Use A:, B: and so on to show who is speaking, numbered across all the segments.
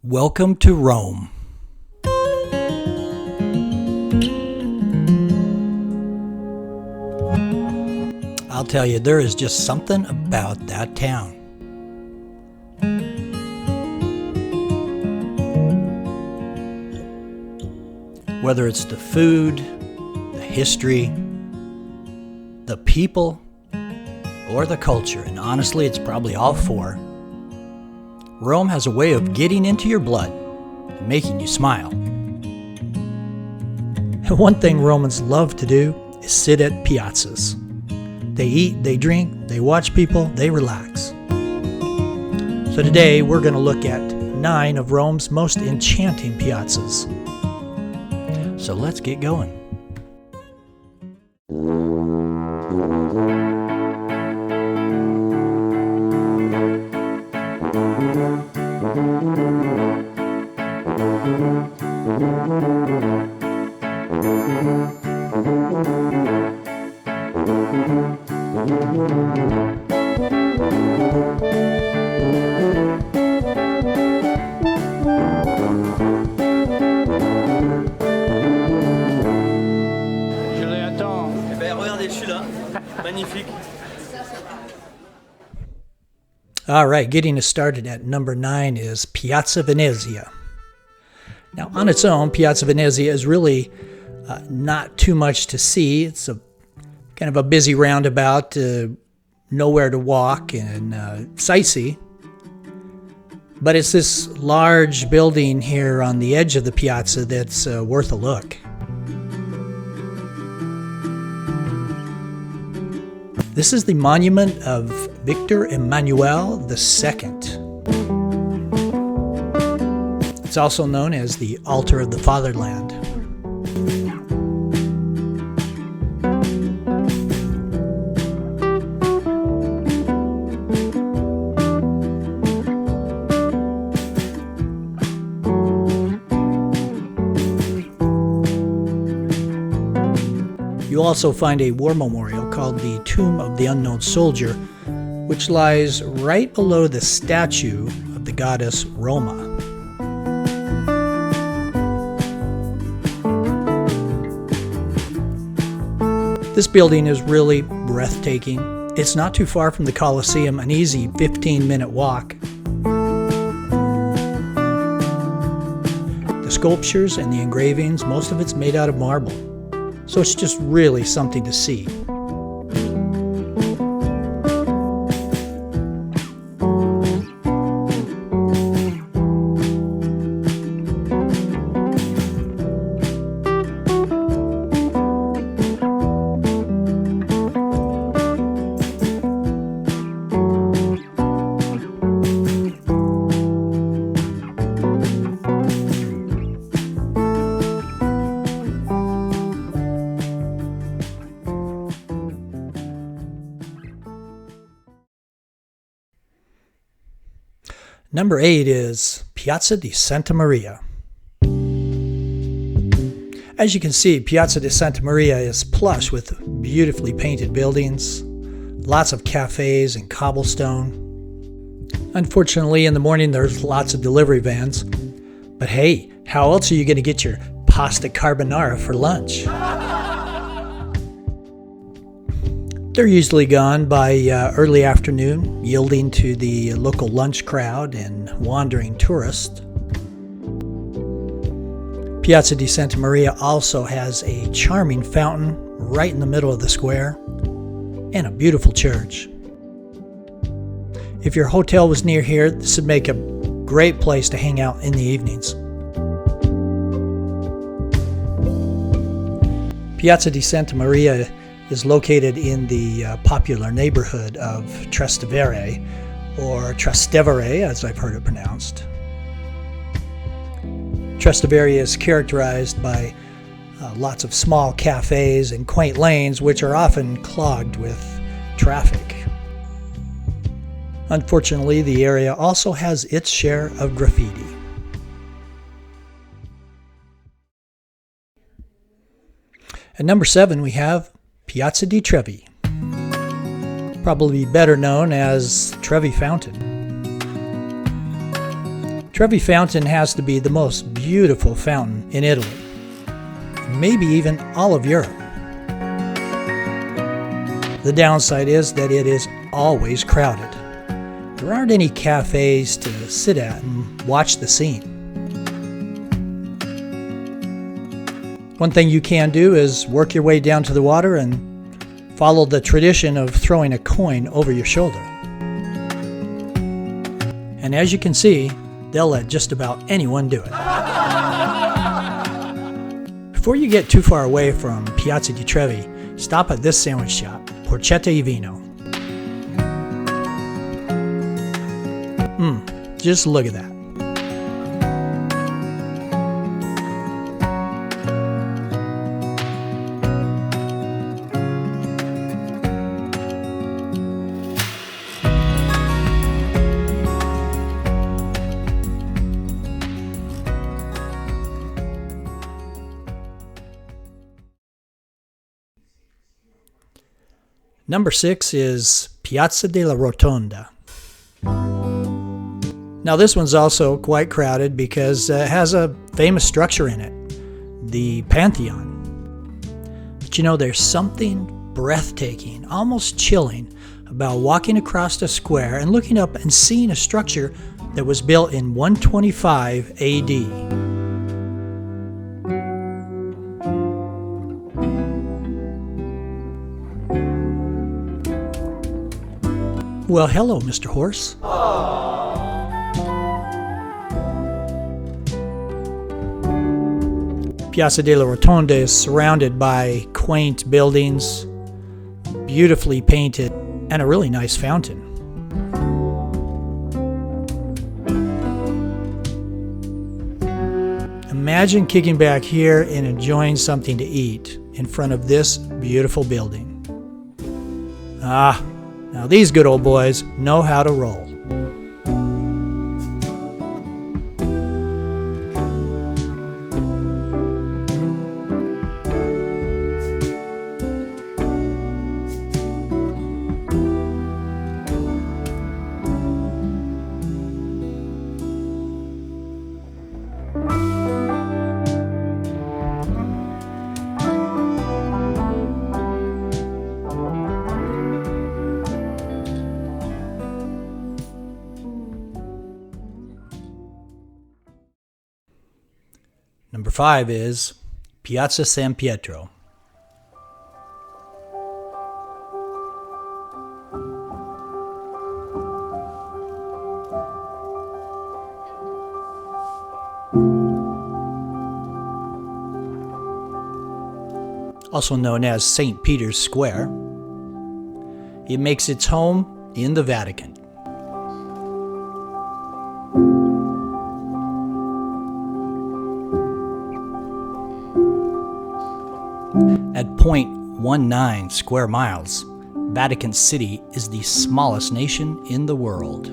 A: Welcome to Rome. I'll tell you, there is just something about that town. Whether it's the food, the history, the people, or the culture, and honestly, it's probably all four, Rome has a way of getting into your blood and making you smile. And one thing Romans love to do is sit at piazzas. They eat, they drink, they watch people, they relax. So today we're going to look at 9 of Rome's most enchanting piazzas. So let's get going.
B: Je les attends.
C: Eh ben, regardez, je suis là. Magnifique.
A: All right, getting us started at number 9 is Piazza Venezia. Now, on its own, Piazza Venezia is really not too much to see. It's a kind of a busy roundabout, nowhere to walk and sightsee. But it's this large building here on the edge of the piazza that's worth a look. This is the monument of Victor Emmanuel II. It's also known as the Altar of the Fatherland. You'll also find a war memorial called the Tomb of the Unknown Soldier, which lies right below the statue of the goddess Roma. This building is really breathtaking. It's not too far from the Colosseum, an easy 15-minute walk. The sculptures and the engravings, most of it's made out of marble. So it's just really something to see. Number 8 is Piazza di Santa Maria. As you can see, Piazza di Santa Maria is plush with beautifully painted buildings, lots of cafes and cobblestone. Unfortunately, in the morning there's lots of delivery vans. But hey, how else are you going to get your pasta carbonara for lunch? They're usually gone by early afternoon, yielding to the local lunch crowd and wandering tourists. Piazza di Santa Maria also has a charming fountain right in the middle of the square and a beautiful church. If your hotel was near here, this would make a great place to hang out in the evenings. Piazza di Santa Maria is located in the popular neighborhood of Trastevere, or Trastevere as I've heard it pronounced. Trastevere is characterized by lots of small cafes and quaint lanes which are often clogged with traffic. Unfortunately, the area also has its share of graffiti. At number 7 we have Piazza di Trevi, probably better known as Trevi Fountain. Trevi Fountain has to be the most beautiful fountain in Italy, maybe even all of Europe. The downside is that it is always crowded. There aren't any cafes to sit at and watch the scene. One thing you can do is work your way down to the water and follow the tradition of throwing a coin over your shoulder. And as you can see, they'll let just about anyone do it. Before you get too far away from Piazza di Trevi, stop at this sandwich shop, Porchetta e Vino. Just look at that. Number 6 is Piazza della Rotonda. Now this one's also quite crowded because it has a famous structure in it, the Pantheon. But you know, there's something breathtaking, almost chilling, about walking across a square and looking up and seeing a structure that was built in 125 AD. Well, hello, Mr. Horse. Piazza della Rotonda is surrounded by quaint buildings, beautifully painted, and a really nice fountain. Imagine kicking back here and enjoying something to eat in front of this beautiful building. Now these good old boys know how to roll. Number 5 is Piazza San Pietro. Also known as St. Peter's Square. It makes its home in the Vatican. At 0.19 square miles, Vatican City is the smallest nation in the world,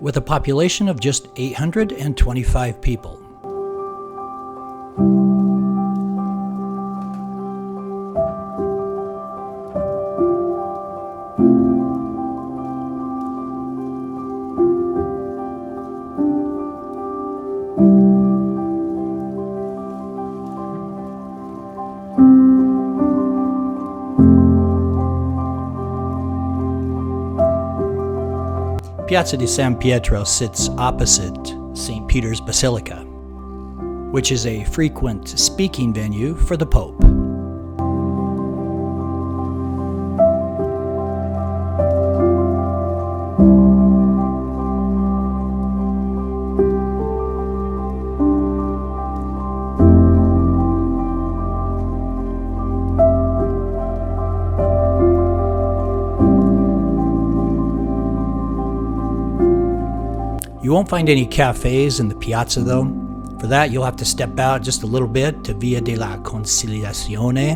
A: with a population of just 825 people. Piazza di San Pietro sits opposite St. Peter's Basilica, which is a frequent speaking venue for the Pope. You won't find any cafes in the piazza though. For that, you'll have to step out just a little bit to Via della Conciliazione.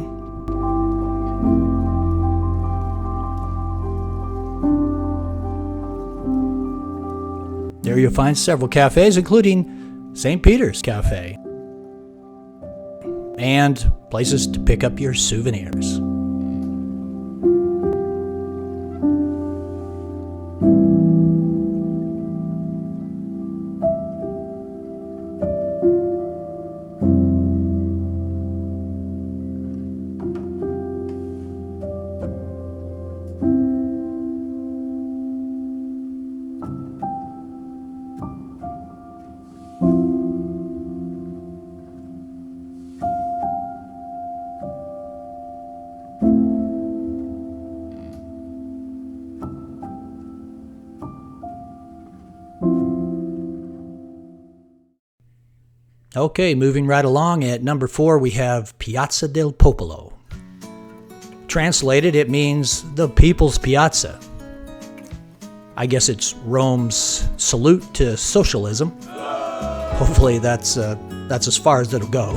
A: There you'll find several cafes, including St. Peter's Cafe, and places to pick up your souvenirs. Okay, moving right along, at number 4 we have Piazza del Popolo. Translated, it means the People's Piazza. I guess it's Rome's salute to socialism. Hopefully that's as far as it'll go.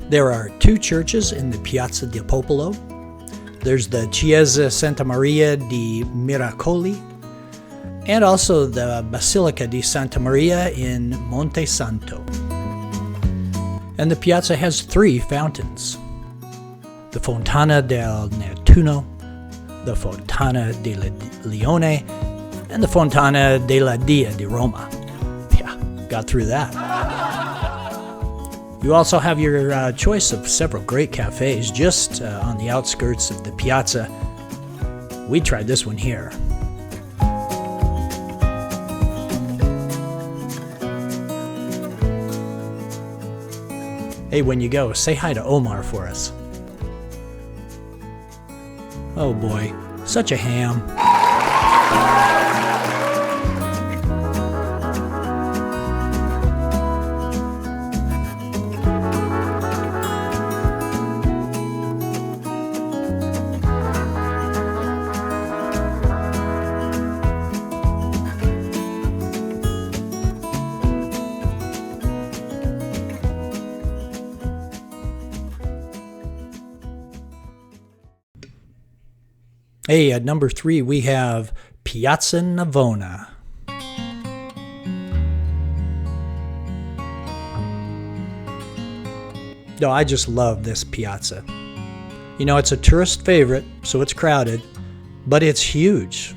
A: There are 2 churches in the Piazza del Popolo. There's the Chiesa Santa Maria di Miracoli, and also the Basilica di Santa Maria in Monte Santo. And the piazza has 3 fountains: the Fontana del Nettuno, the Fontana del Leone, and the Fontana della Dia di Roma. Yeah, got through that. You also have your choice of several great cafes just on the outskirts of the piazza. We tried this one here. Hey, when you go, say hi to Omar for us. Oh boy, such a ham. Hey, at number 3 we have Piazza Navona. No, I just love this piazza. You know, it's a tourist favorite, so it's crowded, but it's huge.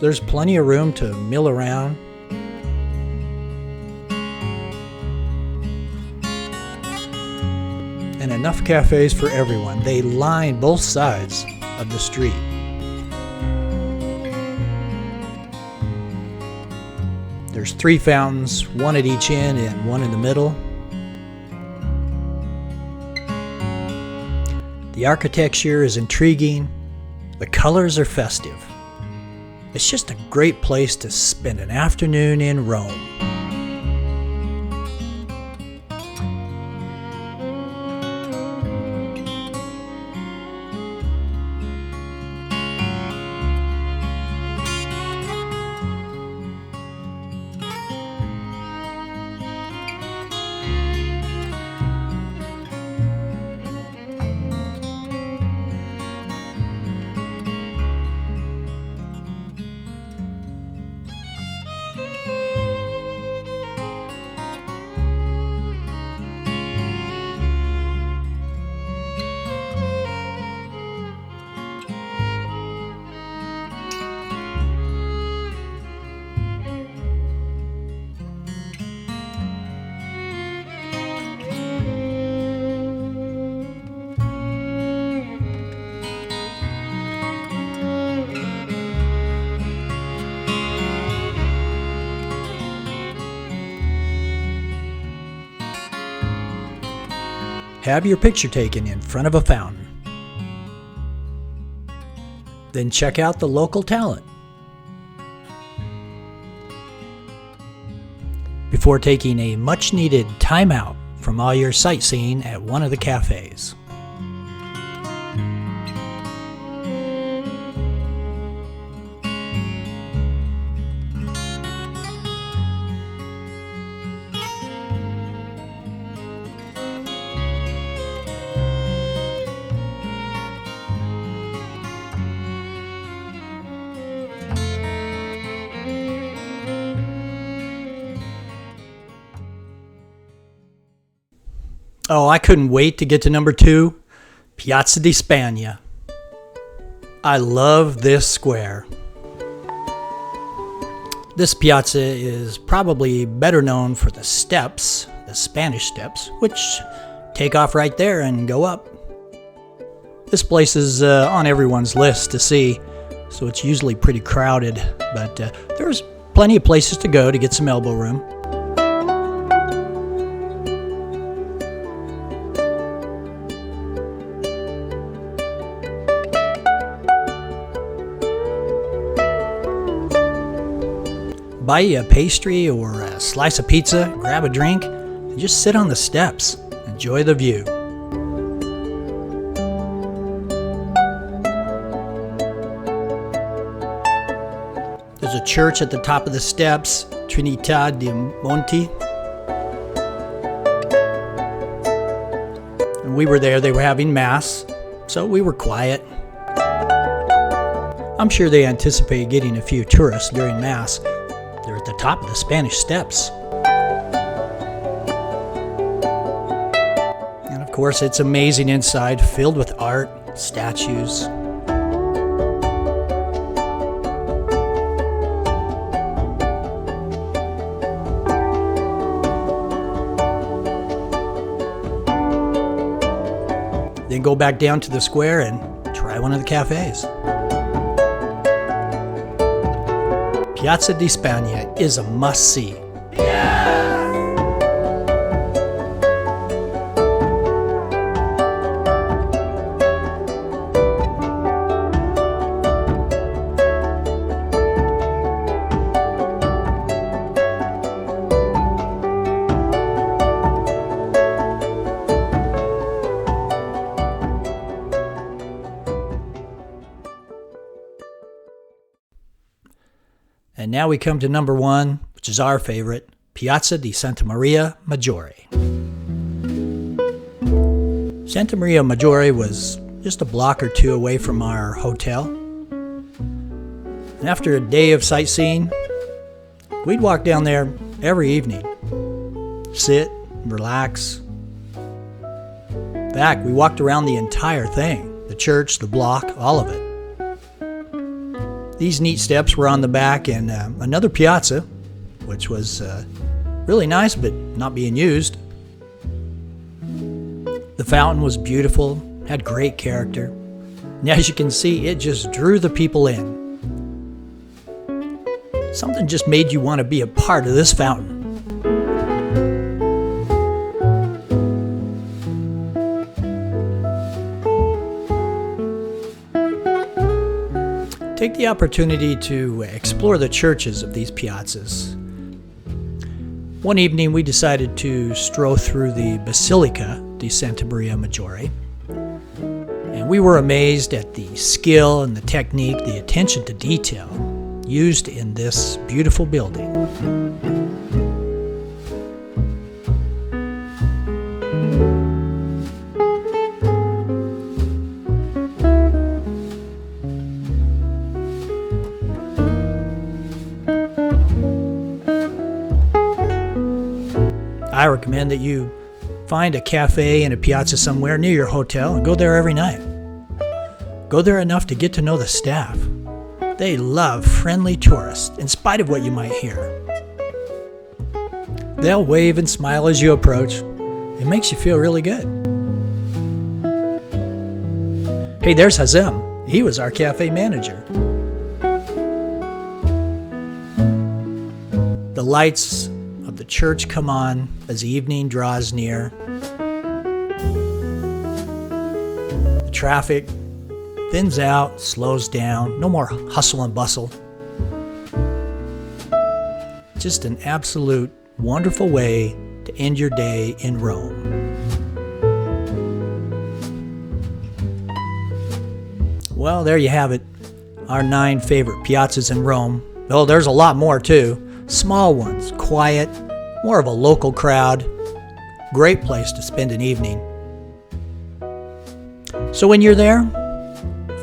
A: There's plenty of room to mill around. And enough cafes for everyone. They line both sides of the street. There's 3 fountains, 1 at each end and 1 in the middle. The architecture is intriguing. The colors are festive. It's just a great place to spend an afternoon in Rome. Have your picture taken in front of a fountain. Then check out the local talent. Before taking a much-needed time out from all your sightseeing at one of the cafes. Oh, I couldn't wait to get to number 2, Piazza di Spagna. I love this square. This piazza is probably better known for the steps, the Spanish steps, which take off right there and go up. This place is on everyone's list to see, so it's usually pretty crowded, but there's plenty of places to go to get some elbow room. buy you a pastry or a slice of pizza, grab a drink, and just sit on the steps. Enjoy the view. There's a church at the top of the steps, Trinità dei Monti. And we were there, they were having Mass, so we were quiet. I'm sure they anticipate getting a few tourists during Mass. They're at the top of the Spanish Steps. And of course, it's amazing inside, filled with art, statues. Then go back down to the square and try one of the cafes. Piazza di Spagna is a must-see. And now we come to number one, which is our favorite, Piazza di Santa Maria Maggiore. Santa Maria Maggiore was just a block or two away from our hotel. And after a day of sightseeing, we'd walk down there every evening. Sit, relax. In fact, we walked around the entire thing, the church, the block, all of it. These neat steps were on the back, and another piazza, which was really nice but not being used. The fountain was beautiful, had great character, and as you can see, it just drew the people in. Something just made you want to be a part of this fountain. Take the opportunity to explore the churches of these piazzas. One evening we decided to stroll through the Basilica di Santa Maria Maggiore, and we were amazed at the skill and the technique, the attention to detail used in this beautiful building. I recommend that you find a cafe and a piazza somewhere near your hotel and go there every night. Go there enough to get to know the staff. They love friendly tourists, in spite of what you might hear. They'll wave and smile as you approach. It makes you feel really good. Hey, there's Hazem. He was our cafe manager. The lights of the church come on as evening draws near. The traffic thins out, slows down, no more hustle and bustle. Just an absolute wonderful way to end your day in Rome. Well, there you have it, our 9 favorite piazzas in Rome. Oh, there's a lot more too. Small ones, quiet, more of a local crowd. Great place to spend an evening. So when you're there,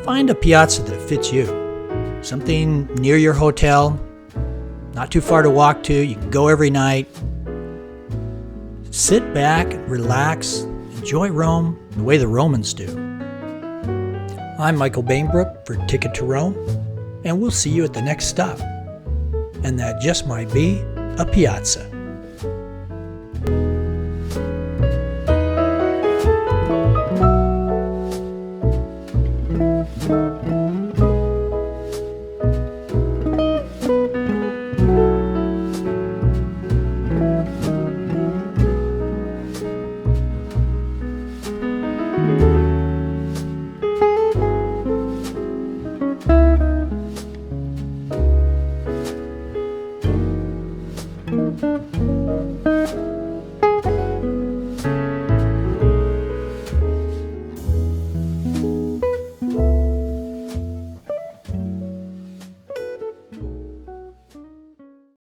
A: find a piazza that fits you. Something near your hotel, not too far to walk to. You can go every night. Sit back, relax, enjoy Rome the way the Romans do. I'm Michael Bainbrook for Ticket to Rome, and we'll see you at the next stop. And that just might be a piazza.